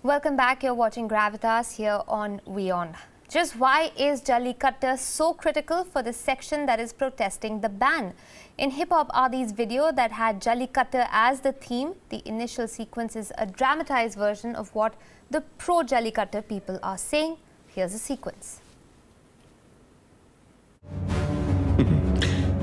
Welcome back. You're watching Gravitas here on WION. Just why is Jallikattu so critical for the section that is protesting the ban? In hip-hop are these videos that had Jallikattu as the theme. The initial sequence is a dramatized version of what the pro-Jallikattu people are saying. Here's a sequence.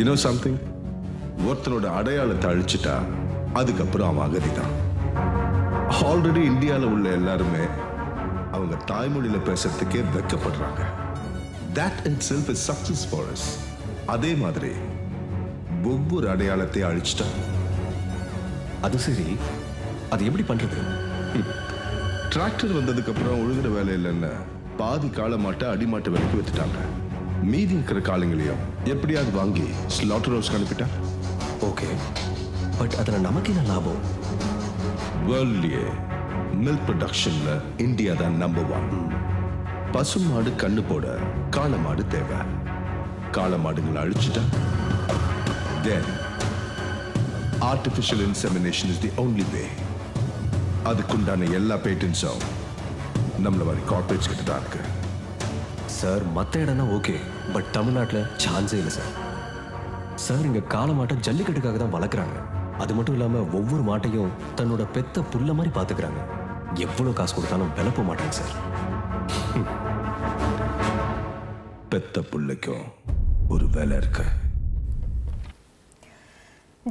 You know something? ஒருத்தனோட அடையாளத்தை அழிச்சிட்டா அதுக்கப்புறம் அவன் அகதிதான். Already இந்தியாவில் உள்ள எல்லாருமே அவங்க தாய்மொழியில பேசுறதுக்கே வெட்கப்படுறாங்க. That itself is success for us. அதே மாதிரி ஒவ்வொரு அடையாளத்தை அழிச்சிட்டா. அது சரி, அது எப்படி பண்றது? டிராக்டர் வந்ததுக்கு அப்புறம் ஒழுங்குற வேலை இல்லைன்னு பாதி காளமாட்டை அடிமாட்டை விலைக்கு வித்துட்டாங்க. மீதி இருக்கிற காலங்களையும் எப்படியாவது வாங்கி ஸ்லாட்டர் ஹவுஸ்க்கு அனுப்பிட்டா. ஓகே, பட் அதில் நமக்கு என்ன லாபம்? வேர்ல்ட்லயே மில்க் ப்ரொடக்ஷன்ல இந்தியா தான் நம்பர் 1. பசு மாடு கண்ணு போட காளமாடு தேவை. காளமாடுங்களை அழிச்சிட்டா then artificial insemination is the only way. அதுக்குண்டான எல்லா பேட்டன்ஸும் நம்மள மாதிரி கார்பரேட்ஸ் கிட்ட தான் இருக்கு. சார், மற்ற இடம்னா ஓகே, பட் தமிழ்நாட்டில் சான்ஸே இல்லை சார். சார், இங்கே காளமாட்டை ஜல்லிக்கட்டுக்காக தான் வளர்க்குறாங்க. அது மட்டும் இல்லாமல் ஒவ்வொரு மாட்டையும் தன்னோட பெத்த புல்ல மாதிரி பார்த்துக்கிறாங்க. எவ்வளோ காசு கொடுத்தாலும் விலை போக மாட்டாங்க சார். பெத்த புல்லைக்கும் ஒரு வேலை இருக்கு.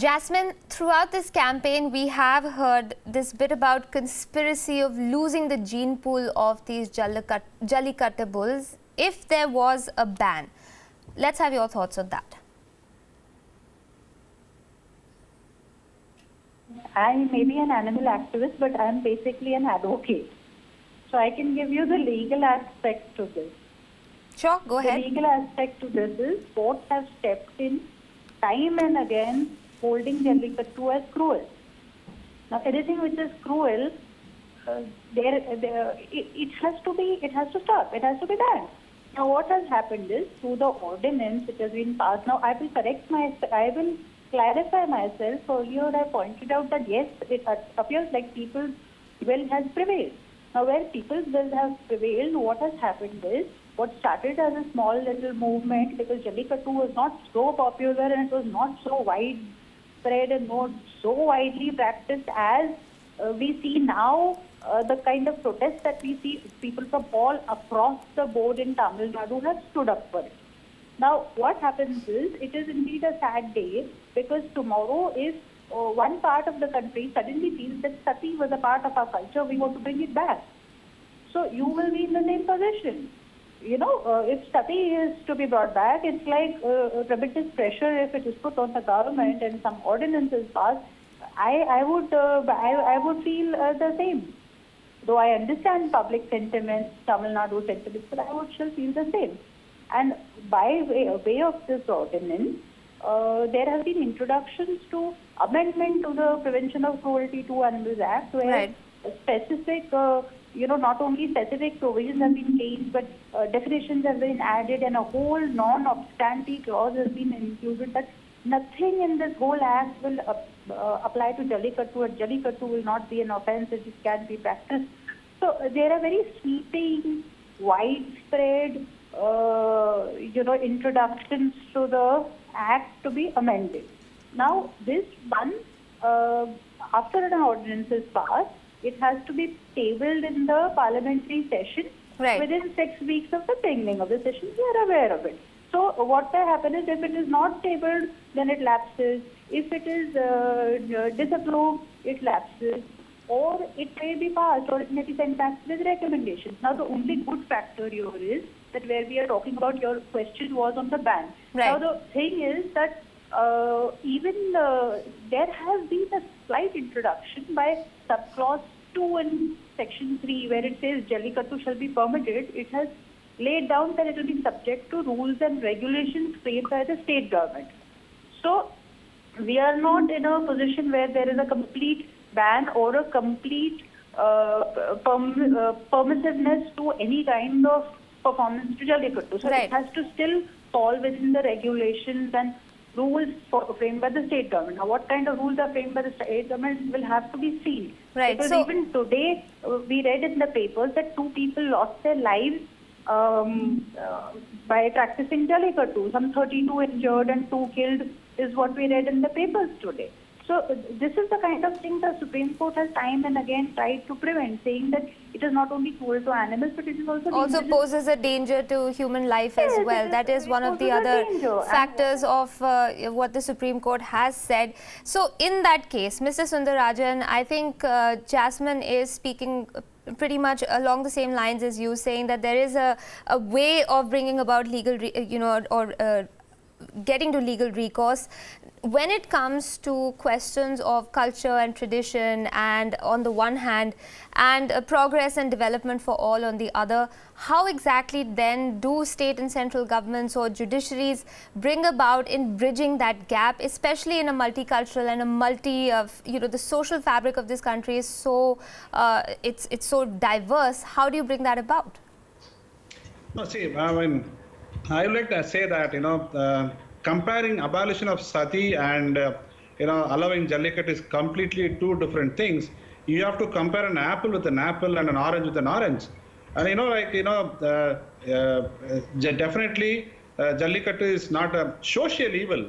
Jasmine, throughout this campaign, we have heard this bit about conspiracy of losing the gene pool of these Jallikattu bulls if there was a ban. Let's have your thoughts on that. I may be an animal activist, but I am basically an advocate. So I can give you the legal aspect to this. Sure, go ahead. The legal aspect to this is courts have stepped in time and again, holding Jallikattu as cruel. Now, anything which is cruel, it has to stop. It has to be banned. Now, what has happened is through the ordinance which has been passed. Now, I will clarify myself. Earlier, I pointed out that yes, it appears like people's will has prevailed. Now, where people's will has prevailed, what has happened is what started as a small little movement because Jallikattu was not so popular and it was not so widespread and not so widely practiced as we see now. The kind of protest that we see, people from all across the board in Tamil Nadu have stood up for it. Now, what happens is, it is indeed a sad day because tomorrow if one part of the country suddenly feels that Sati was a part of our culture, we want to bring it back. So you will be in the same position. You know, if Sati is to be brought back, it's like tremendous pressure if it is put on the government and some ordinance is passed. I would feel the same. Though I understand public sentiments, Tamil Nadu sentiments, but I would still feel the same. And by way of this ordinance, there have been introductions to amendment to the Prevention of Cruelty to Animals Act, where specific, not only specific provisions have been changed, but definitions have been added, and a whole non-obstante clause has been included that nothing in this whole act will apply to Jallikattu, and Jallikattu will not be an offence if it can be practiced. So there are very sweeping, widespread, introductions to the act to be amended. Now, this one, after an ordinance is passed, it has to be tabled in the parliamentary session within 6 weeks of the beginning of the session. We are aware of it. So what may happen is, if it is not tabled, then it lapses. If it is disapproved, it lapses. Or it may be passed, or it may be sent back with recommendations. Now, the only good factor here is that where we are talking about, your question was on the ban. Now, the thing is that there has been a slight introduction by subclause 2 in section 3, where it says Jallikattu shall be permitted. It has laid down that it will be subject to rules and regulations framed by the state government. So, we are not in a position where there is a complete ban or a complete permissiveness to any kind of performance to Jallikattu. So it has to still fall within the regulations and rules framed by the state government. Now, what kind of rules are framed by the state government will have to be seen. Right. Because So even today, we read in the papers that 2 people lost their lives by practicing Jallikattu. Some 32 injured and 2 killed is what we read in the papers today. So this is the kind of thing the Supreme Court has time and again tried to prevent, saying that it is not only cruel to animals, but it is also poses a danger to human life as Yes, well. That is one of the poses a other danger. factors of what the Supreme Court has said. So in that case, Mr. Sundarajan, I think Jasmine is speaking pretty much along the same lines as you, saying that there is a way of bringing about legal, getting to legal recourse when it comes to questions of culture and tradition, and on the one hand, and progress and development for all on the other. How exactly then do state and central governments or judiciaries bring about in bridging that gap, especially in a multicultural and a the social fabric of this country is so it's so diverse. How do you bring that about? No, see, I mean, I would like to say that comparing abolition of sati and allowing Jallikattu is completely 2 different things. You have to compare an apple with an apple and an orange with an orange. And definitely Jallikattu is not a social evil.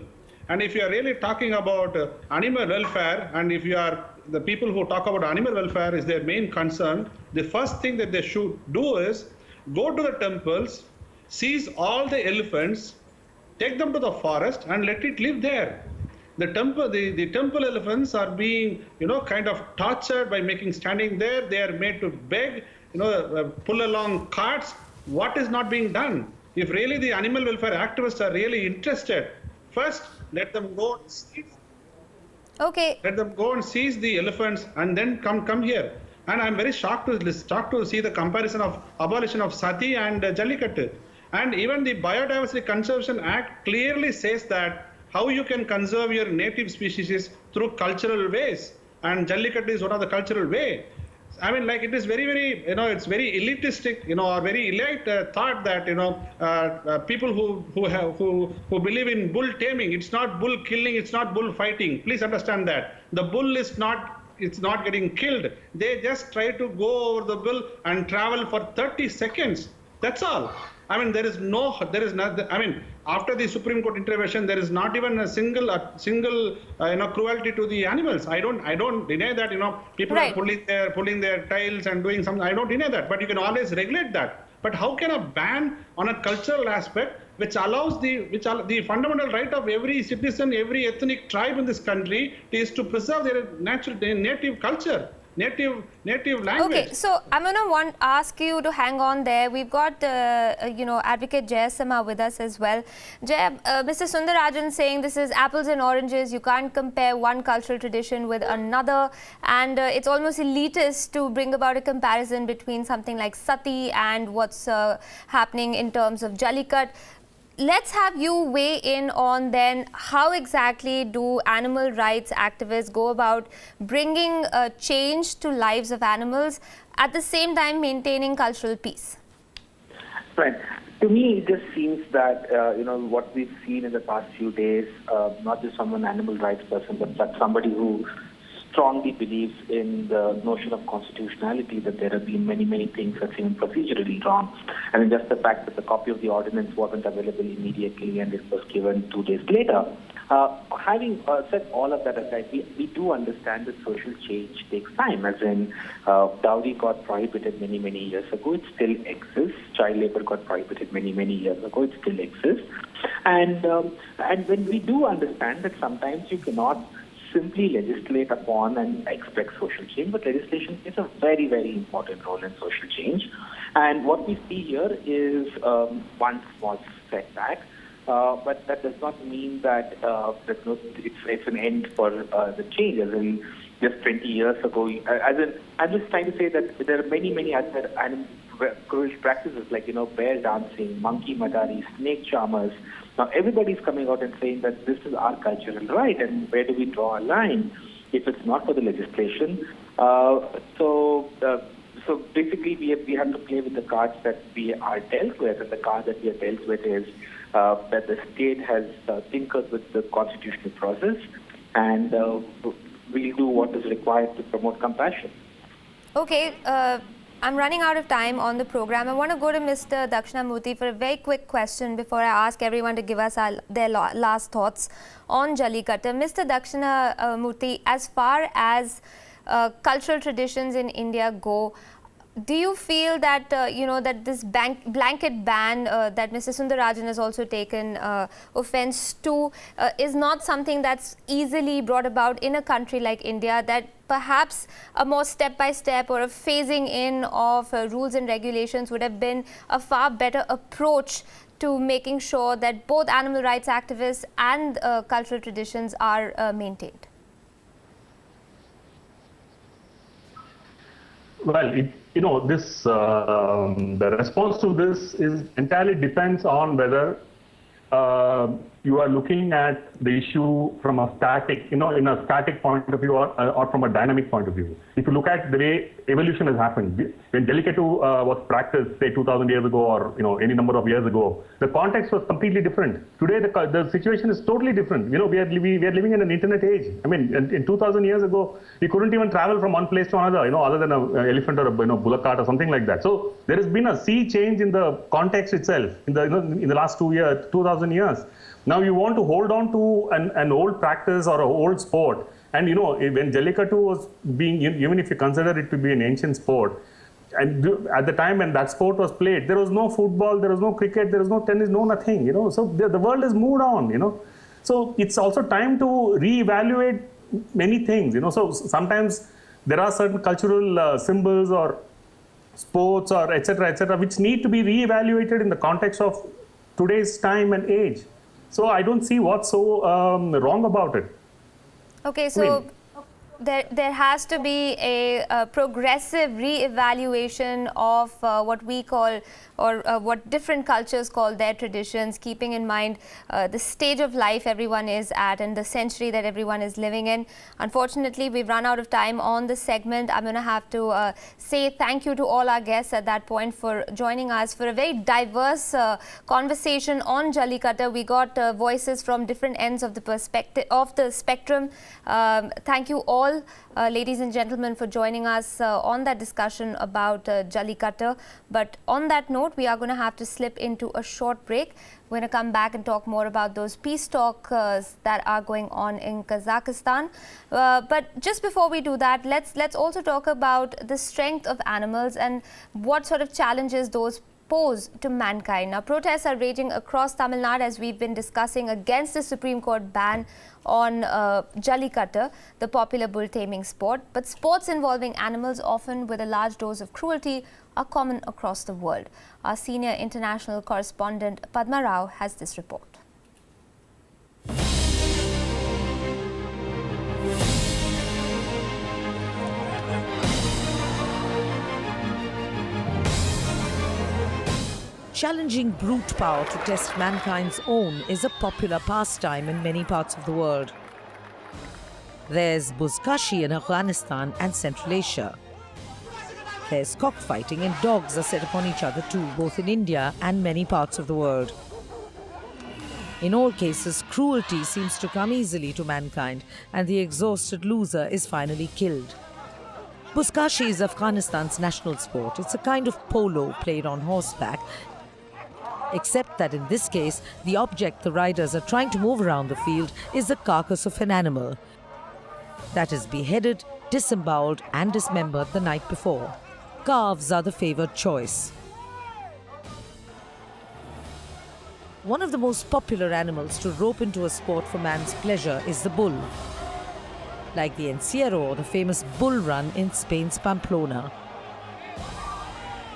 And if you are really talking about animal welfare, and if you are the people who talk about animal welfare is their main concern, the first thing that they should do is go to the temples, seize all the elephants, take them to the forest and let it live there. The temple elephants are being, kind of tortured by standing there. They are made to beg, pull along carts. What is not being done? If really the animal welfare activists are really interested, first let them go. Okay. Let them go and seize the elephants and then come here. And I'm very shocked to see the comparison of abolition of sati and Jallikattu. And even the Biodiversity Conservation Act clearly says that how you can conserve your native species through cultural ways. And Jallikattu is one of the cultural way. I mean, it is very, very, it's very elitistic, or very elite thought that, people who believe in bull taming, it's not bull killing, it's not bull fighting. Please understand that. The bull is not, it's not getting killed. They just try to go over the bull and travel for 30 seconds. That's all. I mean, there is not, I mean, after the Supreme Court intervention, there is not even a single cruelty to the animals. I don't deny that, people right. are pulling their tails and doing something. I don't deny that, but you can always regulate that. But how can a ban on a cultural aspect, which allows the fundamental right of every citizen, every ethnic tribe in this country is to preserve their native culture? Native language. Okay, so I'm going to ask you to hang on there. We've got, Advocate Jayasima with us as well. Mr. Sundarajan saying this is apples and oranges. You can't compare one cultural tradition with another. And it's almost elitist to bring about a comparison between something like sati and what's happening in terms of Jallikat. Let's have you weigh in on then how exactly do animal rights activists go about bringing change to lives of animals, at the same time maintaining cultural peace? Right. To me, it just seems that, what we've seen in the past few days, not just from an animal rights person, but somebody who strongly believes in the notion of constitutionality, that there have been many, many things that seem procedurally wrong. I mean, just the fact that the copy of the ordinance wasn't available immediately and it was given 2 days later. Having said all of that aside, we do understand that social change takes time, as in dowry got prohibited many, many years ago. It still exists. Child labor got prohibited many, many years ago. It still exists. And when we do understand that sometimes you cannot simply legislate upon and expect social change, but legislation plays a very, very important role in social change. And what we see here is one small setback, but that does not mean that it's an end for the change. As in, just 20 years ago, I'm just trying to say that there are many, many other cruel practices like, bear dancing, monkey madari, snake charmers. Now, everybody's coming out and saying that this is our cultural right, and where do we draw a line if it's not for the legislation? So So basically, we have to play with the cards that we are dealt with, and the card that we are dealt with is that the state has tinkered with the constitutional process, and we'll do what is required to promote compassion. Okay, I'm running out of time on the program. I want to go to Mr. Dakshinamurthy for a very quick question before I ask everyone to give us their last thoughts on Jallikattu. Mr. Dakshinamurthy, as far as cultural traditions in India go, do you feel that that this blanket ban that Mr. Sundararajan has also taken offence to is not something that's easily brought about in a country like India, that perhaps a more step-by-step or a phasing in of rules and regulations would have been a far better approach to making sure that both animal rights activists and cultural traditions are maintained? Well, the response to this is entirely depends on whether you are looking at the issue from a static, in a static point of view or from a dynamic point of view. If you look at the way evolution has happened, when Jallikattu was practiced, say 2,000 years ago or any number of years ago, the context was completely different. Today, the situation is totally different. We are living in an internet age. I mean, in 2,000 years ago, we couldn't even travel from one place to another, other than an elephant or a bullock cart or something like that. So there has been a sea change in the context itself in the last 2,000 years. Now you want to hold on to an old practice or an old sport. And when Jallikattu was being, even if you consider it to be an ancient sport, and at the time when that sport was played, there was no football, there was no cricket, there was no tennis, no nothing, So the world has moved on, So it's also time to reevaluate many things, So sometimes there are certain cultural symbols or sports or etc., which need to be reevaluated in the context of today's time and age. So I don't see what's so wrong about it. Okay, so there has to be a progressive re-evaluation of what we call or what different cultures call their traditions, keeping in mind the stage of life everyone is at and the century that everyone is living in. Unfortunately, we've run out of time on this segment. I'm going to have to say thank you to all our guests at that point for joining us for a very diverse conversation on Jallikattu. We got voices from different ends of the perspective of the spectrum. Thank you all, ladies and gentlemen, for joining us on that discussion about Jallikattu. But on that note, we are going to have to slip into a short break. We're going to come back and talk more about those peace talks that are going on in Kazakhstan. But just before we do that, let's also talk about the strength of animals and what sort of challenges those pose to mankind. Now, protests are raging across Tamil Nadu, as we've been discussing, against the Supreme Court ban on Jallikattu, the popular bull taming sport. But sports involving animals, often with a large dose of cruelty, are common across the world. Our senior international correspondent Padma Rao has this report. Challenging brute power to test mankind's own is a popular pastime in many parts of the world. There's buzkashi in Afghanistan and Central Asia. There's cockfighting, and dogs are set upon each other too, both in India and many parts of the world. In all cases, cruelty seems to come easily to mankind, and the exhausted loser is finally killed. Buzkashi is Afghanistan's national sport. It's a kind of polo played on horseback, except that in this case, the object the riders are trying to move around the field is the carcass of an animal that is beheaded, disemboweled and dismembered the night before. Calves are the favoured choice. One of the most popular animals to rope into a sport for man's pleasure is the bull, like the encierro or the famous bull run in Spain's Pamplona.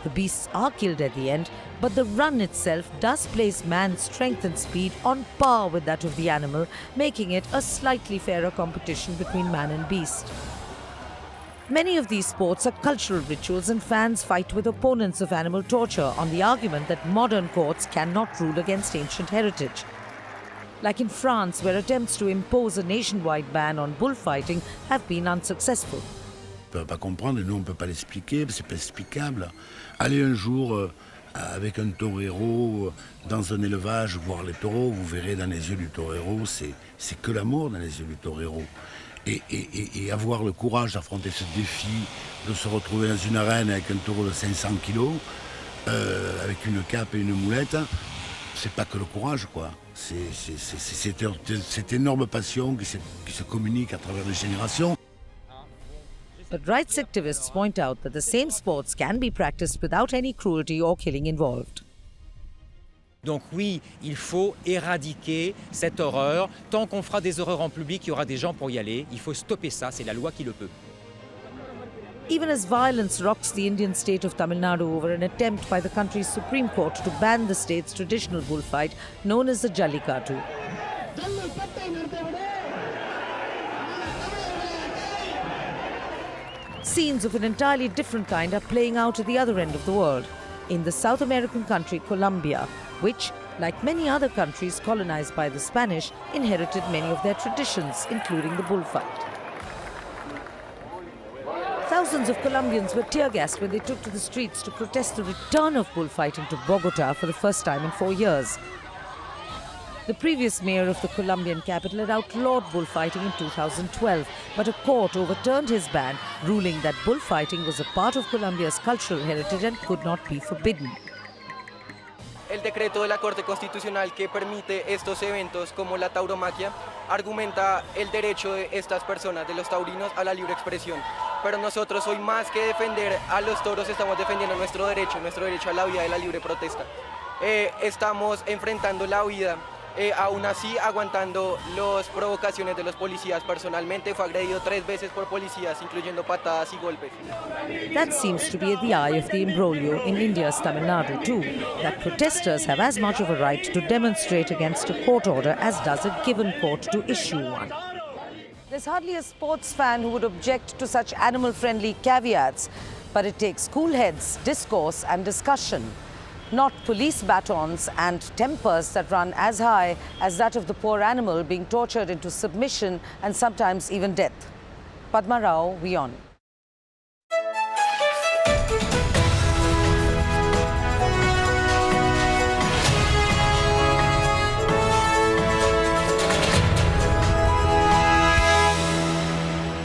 The beasts are killed at the end, but the run itself does place man's strength and speed on par with that of the animal, making it a slightly fairer competition between man and beast. Many of these sports are cultural rituals, and fans fight with opponents of animal torture on the argument that modern courts cannot rule against ancient heritage. Like in France, where attempts to impose a nationwide ban on bullfighting have been unsuccessful. peuvent pas comprendre et nous on ne peut pas l'expliquer, c'est pas explicable. Allez un jour avec un torero dans un élevage voir les taureaux, vous verrez dans les yeux du torero, c'est que l'amour dans les yeux du torero. Et avoir le courage d'affronter ce défi, de se retrouver dans une arène avec un taureau de 500 kilos, avec une cape et une moulette, c'est pas que le courage, quoi. C'est cette énorme passion qui se communique à travers les générations. But rights activists point out that the same sports can be practiced without any cruelty or killing involved. Donc oui, il faut éradiquer cette horreur. Tant qu'on fera des horreurs en public, il y aura des gens pour y aller. Il faut stopper ça, c'est la loi qui le peut. Even as violence rocks the Indian state of Tamil Nadu over an attempt by the country's Supreme Court to ban the state's traditional bullfight known as the Jallikattu. Scenes of an entirely different kind are playing out at the other end of the world, in the South American country Colombia, which, like many other countries colonized by the Spanish, inherited many of their traditions, including the bullfight. Thousands of Colombians were tear-gassed when they took to the streets to protest the return of bullfighting to Bogota for the first time in 4 years. The previous mayor of the Colombian capital had outlawed bullfighting in 2012, but a court overturned his ban, ruling that bullfighting was a part of Colombia's cultural heritage and could not be forbidden. El decreto de la Corte Constitucional que permite estos eventos como la tauromaquia argumenta el derecho de estas personas, de los taurinos, a la libre expresión. Pero nosotros hoy más que defender a los toros estamos defendiendo nuestro derecho a la vida de la libre protesta. Estamos enfrentando la vida. Aún así, aguantando las provocaciones de los policías. Personalmente fue agredido 3 veces por policías, incluyendo patadas y golpes. That seems to be at the eye of the imbroglio in India's Tamil Nadu too, that protesters have as much of a right to demonstrate against a court order as does a given court to issue one. There's hardly a sports fan who would object to such animal-friendly caveats, but it takes cool heads, discourse and discussion, not police batons and tempers that run as high as that of the poor animal being tortured into submission and sometimes even death. Padma Rao, WION.